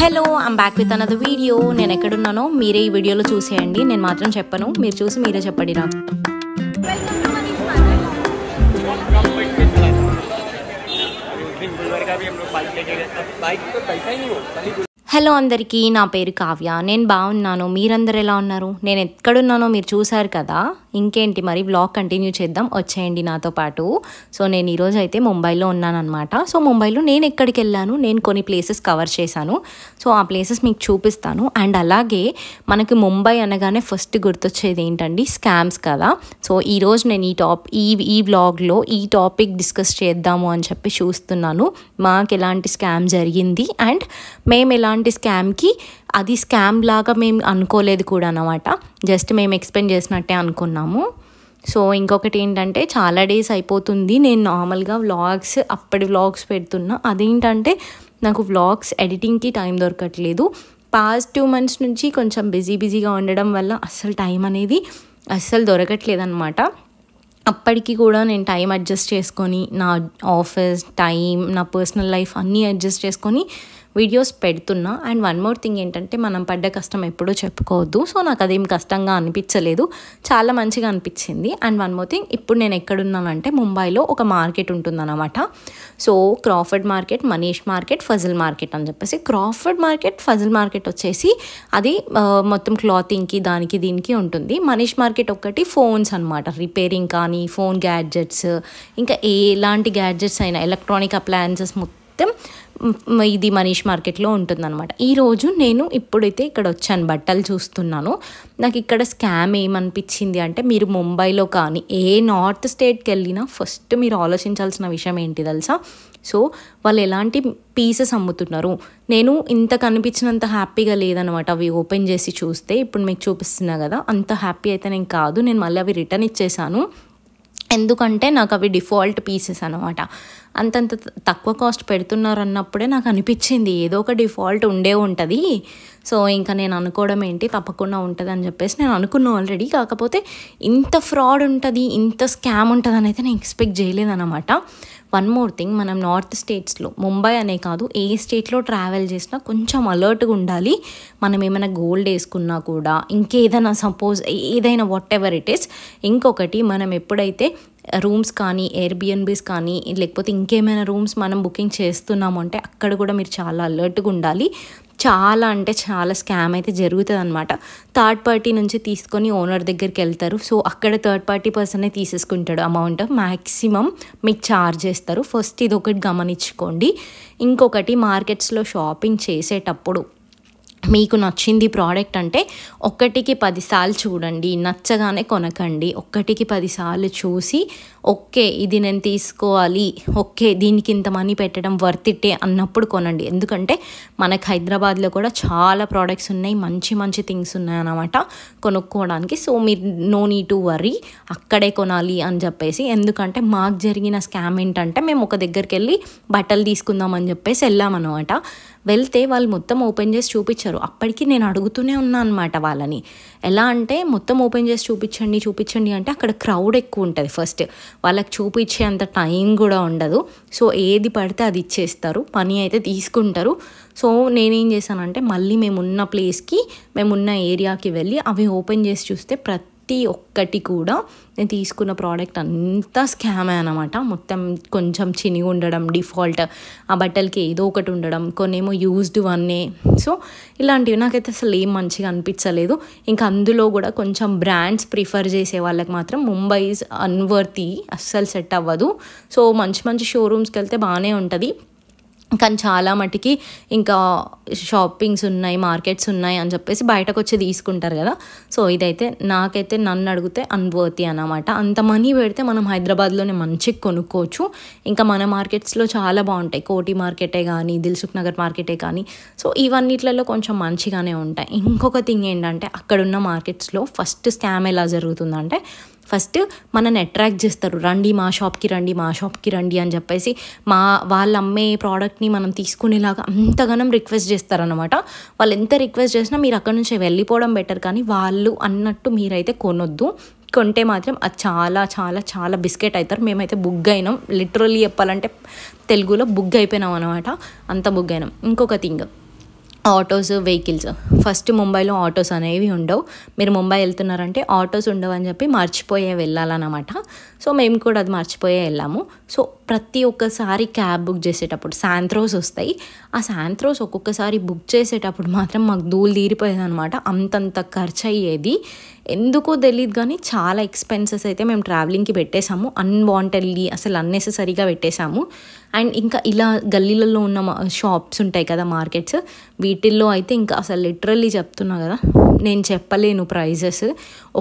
Hello I'm back with another video. నేను ఎక్కడున్నానో మీరే ఈ వీడియోలో చూసేయండి. నేను మాత్రం చెప్పను, మీరు చూసి మీరే చెప్పండి నాకు. హలో అందరికీ, నా పేరు కావ్య. నేను బాగున్నాను. మీరందరూ ఎలా ఉన్నారు? నేను ఎక్కడున్నానో మీరు చూసారు కదా. ఇంకేంటి మరి, వ్లాగ్ కంటిన్యూ చేద్దాం, వచ్చేయండి నాతో పాటు. సో నేను ఈరోజు అయితే ముంబైలో ఉన్నానన్నమాట. సో ముంబైలో నేను ఎక్కడికి వెళ్ళాను, నేను కొన్ని ప్లేసెస్ కవర్ చేశాను. సో ఆ ప్లేసెస్ మీకు చూపిస్తాను. అండ్ అలాగే మనకి ముంబై అనగానే ఫస్ట్ గుర్తొచ్చేది ఏంటండి, స్కామ్స్ కదా. సో ఈరోజు నేను ఈ వ్లాగ్లో ఈ టాపిక్ డిస్కస్ చేద్దాము అని చెప్పి చూస్తున్నాను. మాకు ఎలాంటి స్కామ్ జరిగింది అండ్ మేము ఎలాంటి స్కామ్కి, అది స్కామ్ లాగా మేము అనుకోలేదు కూడా అన్నమాట. జస్ట్ మేము ఎక్స్ప్లెయిన్ చేసినట్టే అనుకున్నాము. సో ఇంకొకటి ఏంటంటే, చాలా డేస్ అయిపోతుంది నేను నార్మల్గా అప్పటి వ్లాగ్స్ పెడుతున్నా. అదేంటంటే నాకు వ్లాగ్స్ ఎడిటింగ్కి టైం దొరకట్లేదు. పాస్ట్ 2 months నుంచి కొంచెం బిజీగా ఉండడం వల్ల అస్సలు టైం అనేది అస్సలు దొరకట్లేదు అనమాట. అప్పటికి కూడా నేను టైం అడ్జస్ట్ చేసుకొని, నా ఆఫీస్ టైం, నా పర్సనల్ లైఫ్ అన్నీ అడ్జస్ట్ చేసుకొని వీడియోస్ పెడుతున్నా. అండ్ వన్ మోర్ థింగ్ ఏంటంటే, మనం పడ్డ కష్టం ఎప్పుడూ చెప్పుకోవద్దు. సో నాకు అదేం కష్టంగా అనిపించలేదు, చాలా మంచిగా అనిపించింది. అండ్ వన్ మోర్ థింగ్, ఇప్పుడు నేను ఎక్కడున్నానంటే ముంబైలో ఒక మార్కెట్ ఉంటుందన్నమాట. So Crawford market, Manish market, Fazal market అని చెప్పేసి. క్రాఫర్డ్ మార్కెట్, ఫజల్ మార్కెట్ వచ్చేసి అది మొత్తం క్లాతింగ్కి దానికి దీనికి ఉంటుంది. మనీష్ మార్కెట్ ఒకటి ఫోన్స్ అనమాట, రిపేరింగ్ కానీ ఫోన్ గ్యాడ్జెట్స్, ఇంకా ఎలాంటి గ్యాడ్జెట్స్ అయినా ఎలక్ట్రానిక్ అప్లయన్సెస్ మొత్తం ఇది మనీష్ మార్కెట్లో ఉంటుందన్నమాట. ఈరోజు నేను ఇప్పుడైతే ఇక్కడ వచ్చాను, బట్టలు చూస్తున్నాను. నాకు ఇక్కడ స్కామ్ ఏమనిపించింది అంటే, మీరు ముంబైలో కానీ ఏ నార్త్ స్టేట్కి వెళ్ళినా ఫస్ట్ మీరు ఆలోచించాల్సిన విషయం ఏంటి తెలుసా? సో వాళ్ళు ఎలాంటి పీసెస్ అమ్ముతున్నారు. నేను ఇంత కనిపించినంత హ్యాపీగా లేదనమాట అవి ఓపెన్ చేసి చూస్తే. ఇప్పుడు మీకు చూపిస్తున్నా కదా, అంత హ్యాపీ అయితే నేను కాదు. నేను మళ్ళీ అవి రిటర్న్ ఇచ్చేసాను, ఎందుకంటే నాకు అవి డిఫాల్ట్ పీసెస్ అనమాట. అంతంత తక్కువ కాస్ట్ పెడుతున్నారు అన్నప్పుడే నాకు అనిపించింది ఏదో ఒక డిఫాల్ట్ ఉంటుంది. సో ఇంకా నేను అనుకోవడం ఏంటి, తప్పకుండా ఉంటుంది అని చెప్పేసి నేను అనుకున్నాను ఆల్రెడీ. కాకపోతే ఇంత ఫ్రాడ్ ఉంటుంది, ఇంత స్కామ్ ఉంటుంది అని అయితే నేను ఎక్స్పెక్ట్ చేయలేదన్నమాట. వన్ మోర్ థింగ్, మనం నార్త్ స్టేట్స్లో, ముంబై అనే కాదు ఏ స్టేట్లో ట్రావెల్ చేసినా కొంచెం అలర్ట్గా ఉండాలి. మనం ఏమైనా గోల్డ్ వేసుకున్నా కూడా, ఇంకేదైనా సపోజ్ ఏదైనా వాట్ ఎవర్ ఇట్ ఈస్. ఇంకొకటి, మనం ఎప్పుడైతే రూమ్స్ కానీ ఎయిర్బిఎన్బీస్ కానీ లేకపోతే ఇంకేమైనా రూమ్స్ మనం బుకింగ్ చేస్తున్నాము అంటే అక్కడ కూడా మీరు చాలా అలర్ట్గా ఉండాలి. చాలా అంటే చాలా స్కామ్ అయితే జరుగుతుంది అనమాట. థర్డ్ పార్టీ నుంచి తీసుకొని ఓనర్ దగ్గరికి వెళ్తారు. సో అక్కడ థర్డ్ పార్టీ పర్సనే తీసేసుకుంటాడు అమౌంట్, మ్యాక్సిమం మీకు ఛార్జ్ చేస్తారు. ఫస్ట్ ఇది ఒకటి గమనించుకోండి. ఇంకొకటి, మార్కెట్స్లో షాపింగ్ చేసేటప్పుడు మీకు నచ్చింది ప్రోడక్ట్ అంటే 1కి 10 సార్లు చూడండి, నచ్చగానే కొనకండి. 1కి 10 సార్లు చూసి, ఓకే ఇది నేను తీసుకోవాలి, ఓకే దీనికి ఇంత మనీ పెట్టడం వర్త్ ఇట్టే అన్నప్పుడు కొనండి. ఎందుకంటే మనకు హైదరాబాద్లో కూడా చాలా ప్రోడక్ట్స్ ఉన్నాయి, మంచి థింగ్స్ ఉన్నాయన్నమాట కొనుక్కోవడానికి. సో మీరు నో నీడ్ టు వర్రీ, అక్కడే కొనాలి అని చెప్పేసి. ఎందుకంటే మాకు జరిగిన స్కామ్ ఏంటంటే, మేము ఒక దగ్గరికి వెళ్ళి బట్టలు తీసుకుందామని చెప్పేసి వెళ్ళామన్నమాట. వెళ్తే వాళ్ళు మొత్తం ఓపెన్ చేసి చూపించారు. అప్పటికి నేను అడుగుతూనే ఉన్నాను అనమాట వాళ్ళని. ఎలా అంటే, మొత్తం ఓపెన్ చేసి చూపించండి అంటే అక్కడ క్రౌడ్ ఎక్కువ ఉంటుంది. ఫస్ట్ వాళ్ళకి చూపించే అంత టైం కూడా ఉండదు. సో ఏది పడితే అది ఇచ్చేస్తారు, పని అయితే తీసుకుంటారు. సో నేనేం చేశానంటే, మళ్ళీ మేమున్న ఏరియాకి వెళ్ళి అవి ఓపెన్ చేసి చూస్తే ప్రతి ఒక్కటి కూడా నేను తీసుకున్న ప్రోడక్ట్ అంతా స్కామే అనమాట. మొత్తం కొంచెం చినిగి ఉండడం, డిఫాల్ట్ ఆ బట్టలకి ఏదో ఒకటి ఉండడం, కొన్నేమో యూజ్డ్ వన్నే. సో ఇలాంటివి నాకైతే అసలు ఏం మంచిగా అనిపించలేదు. ఇంకా అందులో కూడా కొంచెం బ్రాండ్స్ ప్రిఫర్ చేసే వాళ్ళకి మాత్రం ముంబై ఈజ్ అన్వర్తి, అస్సలు సెట్ అవ్వదు. సో మంచి షోరూమ్స్కి వెళ్తే బాగానే ఉంటుంది, కానీ చాలా మటుకి ఇంకా షాపింగ్స్ ఉన్నాయి, మార్కెట్స్ ఉన్నాయి అని చెప్పేసి బయటకు వచ్చి తీసుకుంటారు కదా. సో ఇదైతే నాకైతే, నన్ను అడిగితే అన్వర్తి అన్నమాట. అంత మనీ పెడితే మనం హైదరాబాద్లోనే మంచిగా కొనుక్కోవచ్చు. ఇంకా మన మార్కెట్స్లో చాలా బాగుంటాయి, కోటి మార్కెటే కానీ, దిల్సుఖ్ నగర్ మార్కెటే కానీ. సో ఇవన్నిట్లలో కొంచెం మంచిగానే ఉంటాయి. ఇంకొక థింగ్ ఏంటంటే, అక్కడున్న మార్కెట్స్లో ఫస్ట్ స్కామ్ ఎలా జరుగుతుందంటే, ఫస్ట్ మనని అట్రాక్ట్ చేస్తారు, రండి మా షాప్కి రండి అని చెప్పేసి. వాళ్ళు అమ్మే ప్రోడక్ట్ని మనం తీసుకునేలాగా అంతగానం రిక్వెస్ట్ చేస్తారనమాట. వాళ్ళు ఎంత రిక్వెస్ట్ చేసినా మీరు అక్కడ నుంచి వెళ్ళిపోవడం బెటర్, కానీ వాళ్ళు అన్నట్టు మీరైతే కొనొద్దు. కొంటే మాత్రం అది చాలా చాలా చాలా బిస్కెట్ అవుతారు. మేమైతే బుగ్ అయినాం, లిటరల్లీ చెప్పాలంటే తెలుగులో బుగ్ అయిపోయినాం అనమాట, అంత బుగ్ అయినాం. ఇంకొక థింగ్, ఆటోస్ వెహికల్స్ ఫస్ట్ ముంబైలో ఆటోస్ అనేవి ఉండవు. మీరు ముంబై వెళ్తున్నారంటే ఆటోస్ ఉండవు అని చెప్పి మర్చిపోయే వెళ్ళాలన్నమాట. సో మేము కూడా అది మర్చిపోయే వెళ్ళాము. సో ప్రతి ఒక్కసారి క్యాబ్ బుక్ చేసేటప్పుడు శాంత్రోస్ వస్తాయి. ఆ శాంత్రోస్ ఒక్కొక్కసారి బుక్ చేసేటప్పుడు మాత్రం మాకు ధూళి తీరిపోయేది అనమాట. అంతంత ఖర్చు అయ్యేది. ఎందుకో తెలియదు కానీ చాలా ఎక్స్పెన్సెస్ అయితే మేము ట్రావెలింగ్కి పెట్టేశాము. అన్వాంటెడ్లీ అసలు అన్నెసెసరీగా పెట్టేశాము. అండ్ ఇంకా ఇలా గల్లీలలో ఉన్న షాప్స్ ఉంటాయి కదా, మార్కెట్స్, వీటిల్లో అయితే ఇంకా అసలు లిటరల్లీ చెప్తున్నా కదా, నేను చెప్పలేను ప్రైజెస్.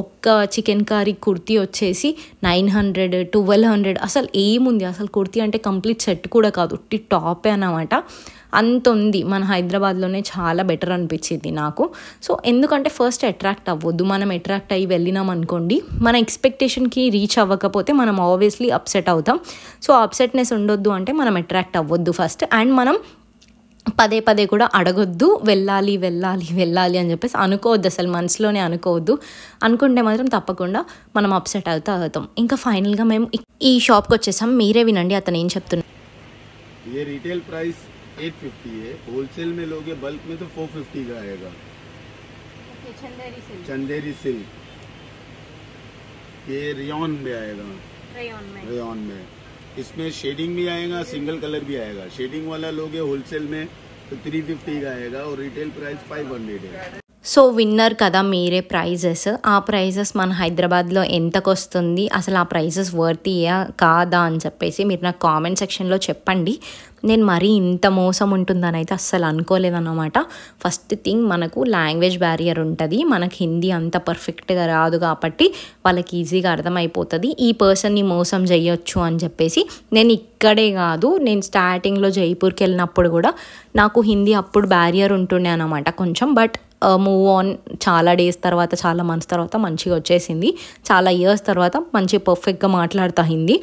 ఒక్క చికెన్ కర్రీ కుర్తీ వచ్చేసి 900, 1200. అసలు ఏముంది, అసలు కుర్తీ అంటే కంప్లీట్ సెట్ కూడా కాదు, ఉట్టి టాపే అన్నమాట. అంత ఉంది. మన హైదరాబాద్లోనే చాలా బెటర్ అనిపించింది నాకు. సో ఎందుకంటే ఫస్ట్ అట్రాక్ట్ అవ్వద్దు. మనం అట్రాక్ట్ అయ్యి వెళ్ళినాం అనుకోండి, మన ఎక్స్పెక్టేషన్కి రీచ్ అవ్వకపోతే మనం ఆబ్వియస్లీ అప్సెట్ అవుతాం. సో అప్సెట్నెస్ ఉండొద్దు అంటే మనం అట్రాక్ట్ అవ్వద్దు ఫస్ట్. అండ్ మనం పదే పదే కూడా అడగొద్దు, వెళ్ళాలి వెళ్ళాలి వెళ్ళాలి అని చెప్పేసి అనుకోవద్దు, అసలు మనసులోనే అనుకోవద్దు. అనుకుంటే మాత్రం తప్పకుండా మనం అప్సెట్ అవుతాం. ఇంకా ఫైనల్గా మేము ఈ షాప్కి వచ్చేసాం. మీరే వినండి అతను ఏం చెప్తున్నారు. ये रिटेल प्राइस 850 है, होलसेल में लोगे बल्क में तो 450 का आएगा। चंदेरी सिल्क ये रियॉन में आएगा, रेयॉन में इसमें शेडिंग भी आएगा, सिंगल कलर भी आएगा। शेडिंग वाला लोगे होलसेल में तो 350 का आएगा और रिटेल प्राइस 500 है। సో విన్నర్ కదా మీరే ప్రైజెస్. ఆ ప్రైజెస్ మన హైదరాబాద్లో ఎంతకు వస్తుంది, అసలు ఆ ప్రైజెస్ వర్తీయా కాదా అని చెప్పేసి మీరు నాకు కామెంట్ సెక్షన్లో చెప్పండి. నేను మరీ ఇంత మోసం ఉంటుందని అయితే అస్సలు అనుకోలేదన్నమాట. ఫస్ట్ థింగ్, మనకు లాంగ్వేజ్ బ్యారియర్ ఉంటుంది. మనకు హిందీ అంత పర్ఫెక్ట్గా రాదు కాబట్టి వాళ్ళకి ఈజీగా అర్థమైపోతుంది ఈ పర్సన్ని మోసం చేయొచ్చు అని చెప్పేసి. నేను ఇక్కడే కాదు, నేను స్టార్టింగ్లో జైపూర్కి వెళ్ళినప్పుడు కూడా నాకు హిందీ అప్పుడు బ్యారియర్ ఉంటుండే అనమాట కొంచెం. బట్ మూవ్ ఆన్, చాలా డేస్ తర్వాత, చాలా మంత్స్ తర్వాత మంచిగా వచ్చేసింది. చాలా ఇయర్స్ తర్వాత మంచిగా పర్ఫెక్ట్గా మాట్లాడుతా Hindi.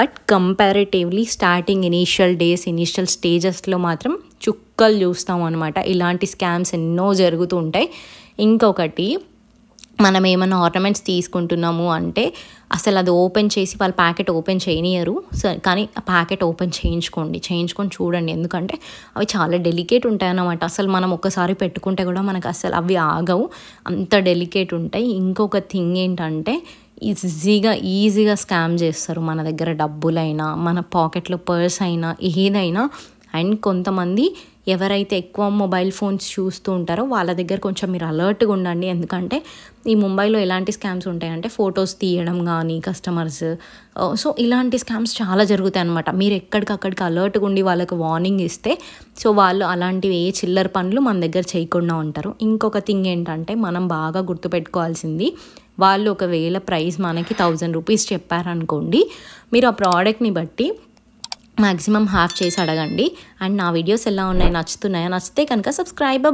But comparatively starting initial days, initial స్టేజెస్లో మాత్రం చుక్కలు చూస్తాం అనమాట. ఇలాంటి స్కామ్స్ ఎన్నో జరుగుతూ ఉంటాయి. ఇంకొకటి, మనం ఏమైనా ఆర్నమెంట్స్ తీసుకుంటున్నాము అంటే అసలు అది ఓపెన్ చేసి వాళ్ళు ప్యాకెట్ ఓపెన్ చేయనియరు. కానీ ఆ ప్యాకెట్ ఓపెన్ చేయించుకొని చూడండి. ఎందుకంటే అవి చాలా డెలికేట్ ఉంటాయి అన్నమాట. అసలు మనం ఒక్కసారి పెట్టుకుంటే కూడా మనకు అసలు అవి ఆగవు, అంత డెలికేట్ ఉంటాయి. ఇంకొక థింగ్ ఏంటంటే ఈజీగా స్కామ్ చేస్తారు. మన దగ్గర డబ్బులైనా, మన పాకెట్లో పర్స్ అయినా, ఏదైనా. అండ్ కొంతమంది ఎవరైతే ఎక్కువ మొబైల్ ఫోన్స్ చూస్తూ ఉంటారో వాళ్ళ దగ్గర కొంచెం మీరు అలర్ట్గా ఉండండి. ఎందుకంటే ఈ ముంబైలో ఎలాంటి స్కామ్స్ ఉంటాయంటే ఫొటోస్ తీయడం కానీ కస్టమర్స్, సో ఇలాంటి స్కామ్స్ చాలా జరుగుతాయి అన్నమాట. మీరు ఎక్కడికక్కడికి అలర్ట్గా ఉండి వాళ్ళకి వార్నింగ్ ఇస్తే సో వాళ్ళు అలాంటివి ఏ చిల్లర పనులు మన దగ్గర చేయకుండా ఉంటారు. ఇంకొక థింగ్ ఏంటంటే మనం బాగా గుర్తుపెట్టుకోవాల్సింది, వాళ్ళు ఒకవేళ ప్రైస్ మనకి 1000 రూపీస్ చెప్పారనుకోండి, మీరు ఆ ప్రోడక్ట్ని బట్టి మ్యాక్సిమం హాఫ్ చేసి అడగండి. అండ్ నా వీడియోస్ ఎలా ఉన్నాయి, నచ్చితే కనుక సబ్స్క్రైబ్.